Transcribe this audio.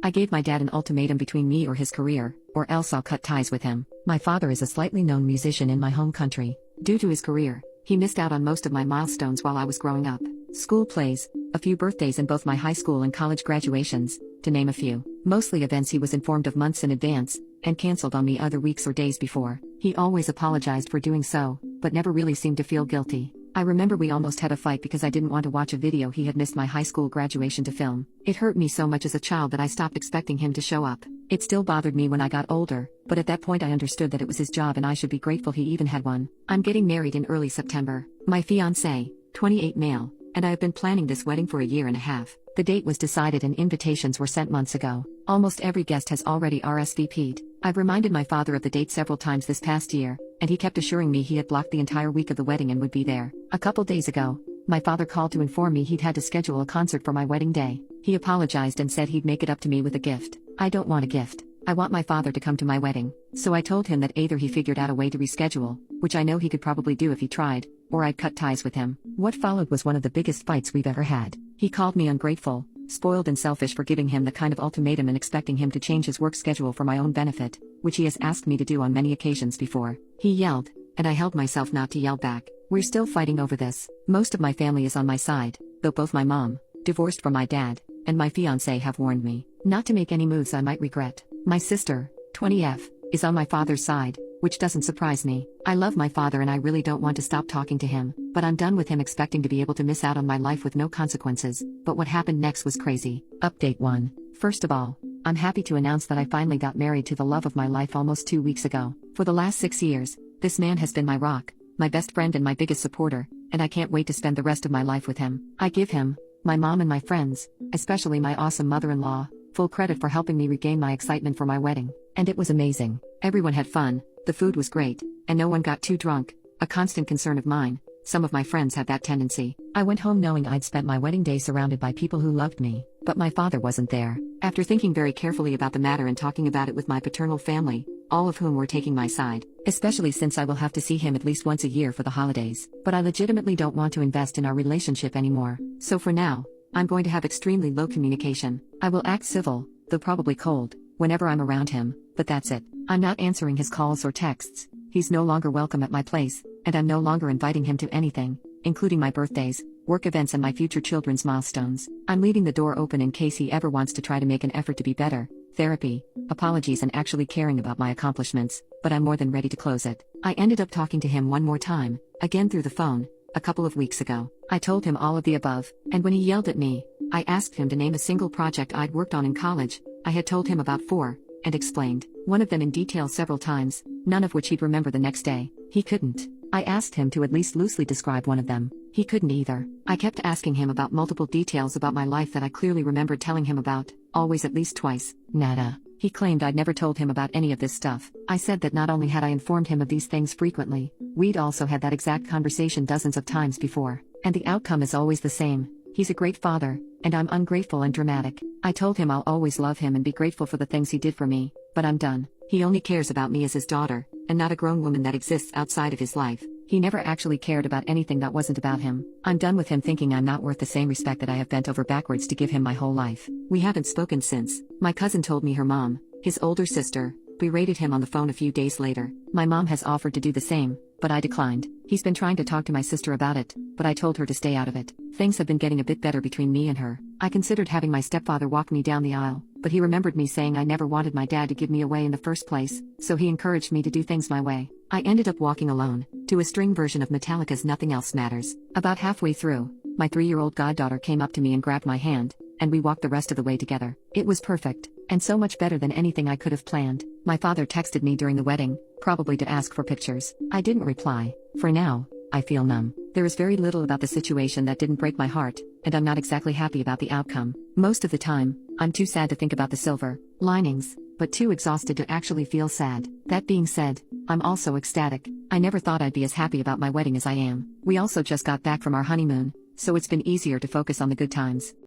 I gave my dad an ultimatum between me or his career, or else I'll cut ties with him. My father is a slightly known musician in my home country. Due to his career, he missed out on most of my milestones while I was growing up. School plays, a few birthdays and both my high school and college graduations, to name a few. Mostly events he was informed of months in advance, and cancelled on me other weeks or days before. He always apologized for doing so, but never really seemed to feel guilty. I remember we almost had a fight because I didn't want to watch a video he had missed my high school graduation to film. It hurt me so much as a child that I stopped expecting him to show up. It still bothered me when I got older, but at that point I understood that it was his job and I should be grateful he even had one. I'm getting married in early September. My fiancé, 28 male, and I have been planning this wedding for a year and a half. The date was decided and invitations were sent months ago. Almost every guest has already RSVP'd. I've reminded my father of the date several times this past year, and he kept assuring me he had blocked the entire week of the wedding and would be there. A couple days ago, my father called to inform me he'd had to schedule a concert for my wedding day. He apologized and said he'd make it up to me with a gift. I don't want a gift. I want my father to come to my wedding. So I told him that either he figured out a way to reschedule, which I know he could probably do if he tried, or I'd cut ties with him. What followed was one of the biggest fights we've ever had. He called me ungrateful, spoiled and selfish for giving him the kind of ultimatum and expecting him to change his work schedule for my own benefit, which he has asked me to do on many occasions before. He yelled, and I held myself not to yell back. We're still fighting over this. Most of my family is on my side, though both my mom, divorced from my dad, and my fiancé have warned me not to make any moves I might regret. My sister, 20F, is on my father's side, which doesn't surprise me. I love my father and I really don't want to stop talking to him, but I'm done with him expecting to be able to miss out on my life with no consequences. But what happened next was crazy. Update 1. First of all, I'm happy to announce that I finally got married to the love of my life almost 2 weeks ago. For the last 6 years, this man has been my rock, my best friend and my biggest supporter, and I can't wait to spend the rest of my life with him. I give him, my mom and my friends, especially my awesome mother-in-law, full credit for helping me regain my excitement for my wedding. And it was amazing. Everyone had fun, the food was great, and no one got too drunk, a constant concern of mine. Some of my friends have that tendency. I went home knowing I'd spent my wedding day surrounded by people who loved me, but my father wasn't there. After thinking very carefully about the matter and talking about it with my paternal family, all of whom were taking my side, especially since I will have to see him at least once a year for the holidays. But I legitimately don't want to invest in our relationship anymore. So for now, I'm going to have extremely low communication. I will act civil, though probably cold, whenever I'm around him, but that's it. I'm not answering his calls or texts. He's no longer welcome at my place, and I'm no longer inviting him to anything, including my birthdays, work events and my future children's milestones. I'm leaving the door open in case he ever wants to try to make an effort to be better, therapy, apologies and actually caring about my accomplishments, but I'm more than ready to close it. I ended up talking to him one more time, again through the phone, a couple of weeks ago. I told him all of the above, and when he yelled at me, I asked him to name a single project I'd worked on in college. I had told him about 4, and explained one of them in detail several times, none of which he'd remember the next day. He couldn't. I asked him to at least loosely describe one of them. He couldn't either. I kept asking him about multiple details about my life that I clearly remembered telling him about, always at least twice. Nada. He claimed I'd never told him about any of this stuff. I said that not only had I informed him of these things frequently, we'd also had that exact conversation dozens of times before. And the outcome is always the same. He's a great father, and I'm ungrateful and dramatic. I told him I'll always love him and be grateful for the things he did for me, but I'm done. He only cares about me as his daughter, and not a grown woman that exists outside of his life. He never actually cared about anything that wasn't about him. I'm done with him thinking I'm not worth the same respect that I have bent over backwards to give him my whole life. We haven't spoken since. My cousin told me her mom, his older sister, berated him on the phone a few days later. My mom has offered to do the same, but I declined. He's been trying to talk to my sister about it, but I told her to stay out of it. Things have been getting a bit better between me and her. I considered having my stepfather walk me down the aisle, but he remembered me saying I never wanted my dad to give me away in the first place, so he encouraged me to do things my way. I ended up walking alone, to a string version of Metallica's Nothing Else Matters. About halfway through, my 3-year-old goddaughter came up to me and grabbed my hand, and we walked the rest of the way together. It was perfect, and so much better than anything I could have planned. My father texted me during the wedding, probably to ask for pictures. I didn't reply. For now, I feel numb. There is very little about the situation that didn't break my heart, and I'm not exactly happy about the outcome. Most of the time, I'm too sad to think about the silver linings, but too exhausted to actually feel sad. That being said, I'm also ecstatic. I never thought I'd be as happy about my wedding as I am. We also just got back from our honeymoon, so it's been easier to focus on the good times.